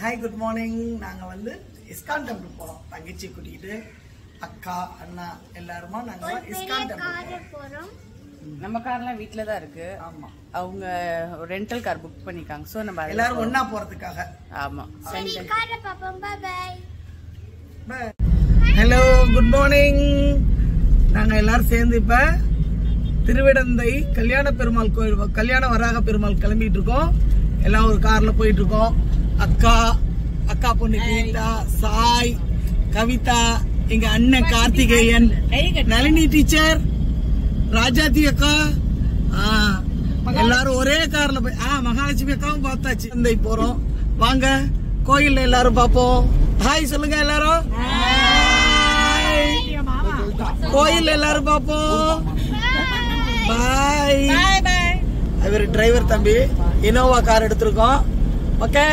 Hi good morning. நாங்கள் வந்து ISKCON temple போகிறோம். தங்கச்சி கூட்டிகிட்டு அக்கா அண்ணா எல்லாருமா நாங்கள் இஸ்கான் டெம்பிள் போகிறோம். நம்ம கார்லாம் வீட்டில் தான் இருக்கு. ஆமாம், அவங்க ரெண்டல் கார் புக் பண்ணிக்காங்க. ஸோ நம்ம எல்லாரும் ஒன்றா போகிறதுக்காக. ஆமாம். Hello good morning. நாங்கள் எல்லாரும் சேர்ந்து இப்போ திருவிடந்தை கல்யாண பெருமாள் கோயில், கல்யாண வராக பெருமாள் கிளம்பிட்டு இருக்கோம். எல்லாம் ஒரு கார்ல போயிட்டு இருக்கோம். அக்கா பொண்ணு கீதா, சாய், கவிதா, எங்க அண்ணன் கார்த்திகேயன், நளினி டீச்சர், ராஜாத்தி அக்கா, எல்லாரும் ஒரே கார்ல போய் மகாலட்சுமி அக்காவும் பார்த்தாச்சு. இந்த போறோம். வாங்க கோயில்ல எல்லாரும் பாப்போம். ஹாய் சொல்லுங்க எல்லாரும். கோயில் எல்லாரும் பாப்போம். பாய். இவர் டிரைவர் தம்பி. இனோவா கார் எடுத்திருக்கோம். ஓகே.